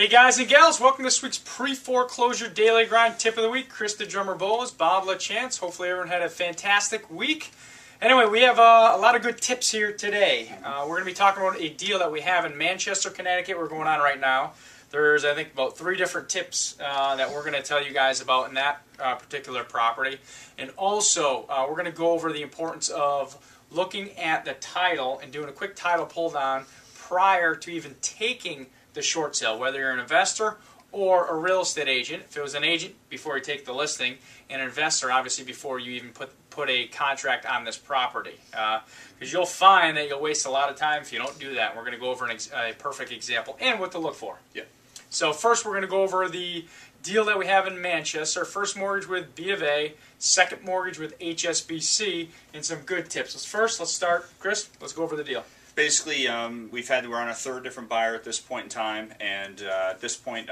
Hey guys and gals, welcome to this week's pre-foreclosure daily grind tip of the week. Chris the Drummer Bowles, Bob LaChance. Hopefully everyone had a fantastic week. Anyway, we have a lot of good tips here today. We're going to be talking about a deal that we have in Manchester, Connecticut. We're going on right now. There's, I think, about 3 different tips that we're going to tell you guys about in that particular property. And also, we're going to go over the importance of looking at the title and doing a quick title pull down prior to even taking the short sale, whether you're an investor or a real estate agent. If it was an agent, before you take the listing, and an investor, obviously, before you even put a contract on this property. Because you'll find that you'll waste a lot of time if you don't do that. We're going to go over a perfect example and what to look for. Yeah. So first we're going to go over the deal that we have in Manchester. First mortgage with B of A, second mortgage with HSBC, and some good tips. First, let's start. Chris, let's go over the deal. Basically, we're on a 3rd different buyer at this point in time, and at this point,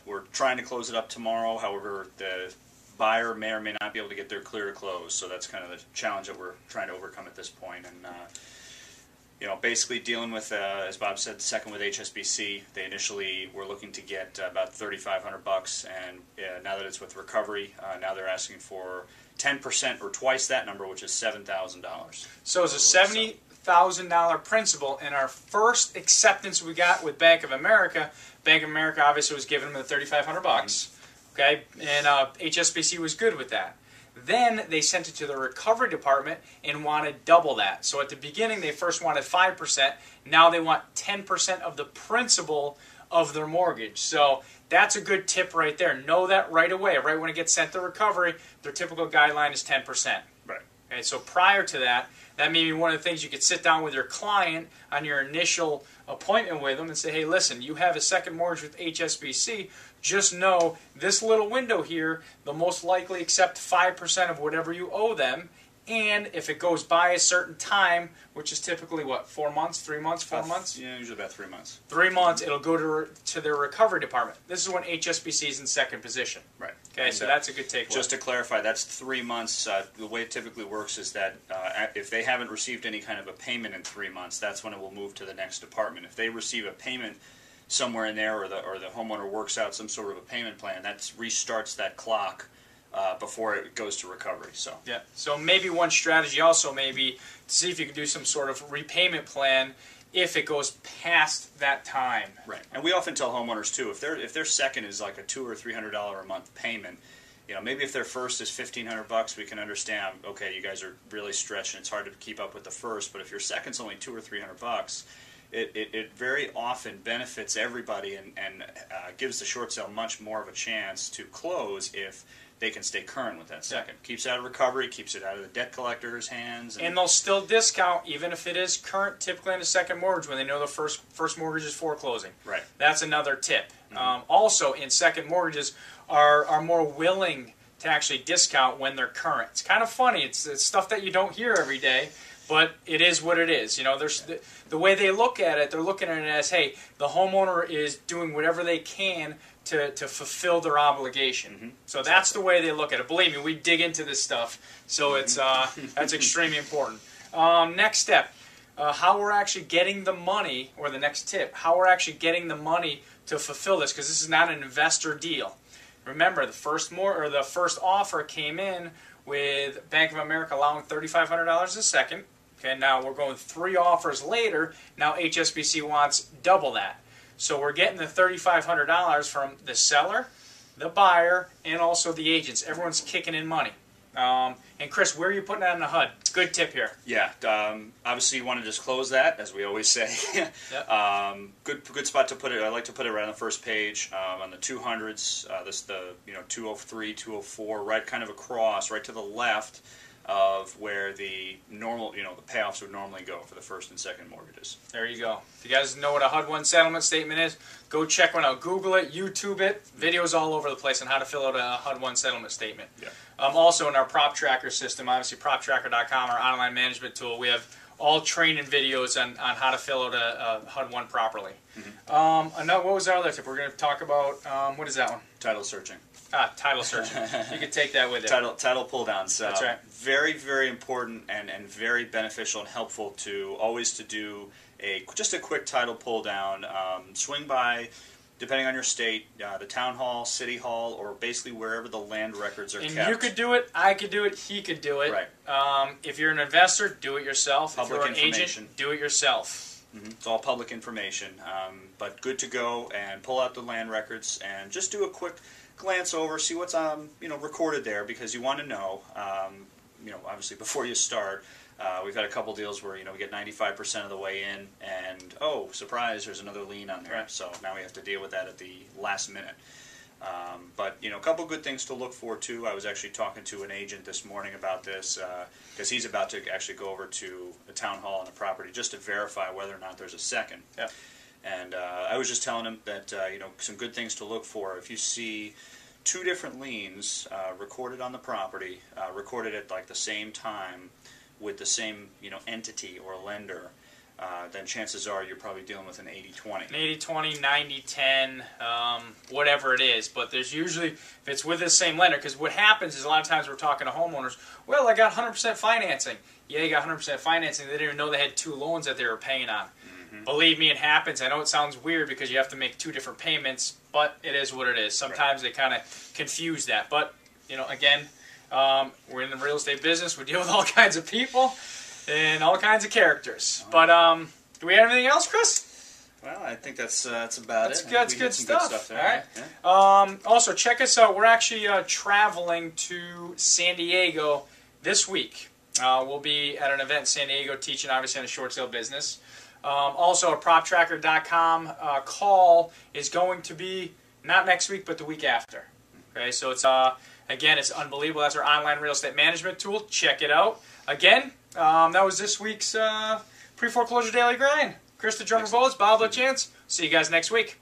we're trying to close it up tomorrow. However, the buyer may or may not be able to get their clear to close, so that's kind of the challenge that we're trying to overcome at this point. And basically dealing with, as Bob said, the second with HSBC. They initially were looking to get about $3,500, and now that it's with recovery, now they're asking for 10% or twice that number, which is $7,000. So it's a $70,000 principal, and our first acceptance we got with Bank of America obviously was giving them the $3,500, okay, and HSBC was good with that. Then they sent it to the recovery department and wanted double that. So at the beginning they first wanted 5%, now they want 10% of the principal of their mortgage. So that's a good tip right there. Know that right away. Right when it gets sent to recovery, their typical guideline is 10%. Right. Okay, so prior to that, that may be one of the things you could sit down with your client on your initial appointment with them and say, hey, listen, you have a second mortgage with HSBC. Just know this little window here, they'll most likely accept 5% of whatever you owe them. And if it goes by a certain time, which is typically, what, 4 months, 3 months, 4 months? Yeah, usually about 3 months. 3 months, it'll go to their recovery department. This is when HSBC is in second position. Right. Okay, and so that's a good takeaway. Just to clarify, that's 3 months. The way it typically works is that if they haven't received any kind of a payment in 3 months, that's when it will move to the next department. If they receive a payment somewhere in there, or the homeowner works out some sort of a payment plan, that restarts that clock before it goes to recovery. So yeah. So maybe one strategy also may be to see if you can do some sort of repayment plan if it goes past that time. Right. And we often tell homeowners too, if their second is like a $200 or $300 a month payment, maybe if their first is $1,500, we can understand. Okay, you guys are really stretched and it's hard to keep up with the first. But if your second's only $200 or $300, it very often benefits everybody and gives the short sale much more of a chance to close if they can stay current with that second. Yeah. Keeps it out of recovery, keeps it out of the debt collector's hands. And they'll still discount even if it is current, typically on the second mortgage, when they know the first mortgage is foreclosing. Right. That's another tip. Mm-hmm. Also, in second mortgages are more willing to actually discount when they're current. It's kind of funny. It's stuff that you don't hear every day, but it is what it is. There's the way they look at it, they're looking at it as, hey, the homeowner is doing whatever they can to fulfill their obligation. Mm-hmm. So that's the way they look at it. Believe me, we dig into this stuff, so it's that's extremely important. Next step, how we're actually getting the money, or the next tip, how we're actually getting the money to fulfill this, because this is not an investor deal. Remember, the first offer came in with Bank of America allowing $3,500 a second. Okay, now we're going 3 offers later. Now HSBC wants double that. So we're getting the $3,500 from the seller, the buyer, and also the agents. Everyone's kicking in money. And Chris, where are you putting that in the HUD? Good tip here. Yeah, obviously you want to disclose that, as we always say. Yep. Good spot to put it. I like to put it right on the first page, on the 200s. This 203, 204, right kind of across, right to the left of where the normal, the payoffs would normally go for the first and second mortgages. There you go. If you guys know what a HUD 1 settlement statement is, go check one out. Google it, YouTube it. Videos all over the place on how to fill out a HUD 1 settlement statement. Yeah. Also in our prop tracker system, obviously proptracker.com, our online management tool, we have all training videos on how to fill out a HUD 1 properly. Mm-hmm. What was our other tip? We're going to talk about, what is that one? Title searching. Title searching. You could take that with it. Title pull down. So that's right. Very, very important and very beneficial and helpful to always to do just a quick title pull down. Swing by depending on your state, the town hall, city hall, or basically wherever the land records are And kept. you could do it, I could do it, he could do it. Right. If you're an investor, do it yourself. Public if you're an information. agent, do it yourself. It's all public information, but good to go and pull out the land records and just do a quick glance over, see what's recorded there, because you want to know. Obviously before you start. We've had a couple deals where we get 95% of the way in, and oh, surprise, there's another lien on there. Right. So now we have to deal with that at the last minute. But a couple good things to look for too. I was actually talking to an agent this morning about this because he's about to actually go over to the town hall on the property just to verify whether or not there's a second. Yeah. And I was just telling him that some good things to look for. If you see two different liens recorded on the property, recorded at like the same time with the same entity or lender, then chances are you're probably dealing with an 80-20. An 80-20, 90-10, whatever it is. But there's usually, if it's with the same lender, because what happens is a lot of times we're talking to homeowners, well, I got 100% financing. Yeah, you got 100% financing. They didn't even know they had two loans that they were paying on. Mm-hmm. Believe me, it happens. I know it sounds weird because you have to make two different payments, but it is what it is. Sometimes they kind of confuse that. But, again, we're in the real estate business. We deal with all kinds of people and all kinds of characters. But do we have anything else, Chris? Well, I think that's about it. That's good stuff. There. All right. Yeah. Also, check us out. We're actually traveling to San Diego this week. We'll be at an event in San Diego teaching, obviously, on the short sale business. Also, a PropTracker.com call is going to be not next week, but the week after. Okay, so it's again, it's unbelievable. That's our online real estate management tool. Check it out. Again, that was this week's Pre-Foreclosure Daily Grind. Chris the Drummer Bullets, Bob LaChance. See you guys next week.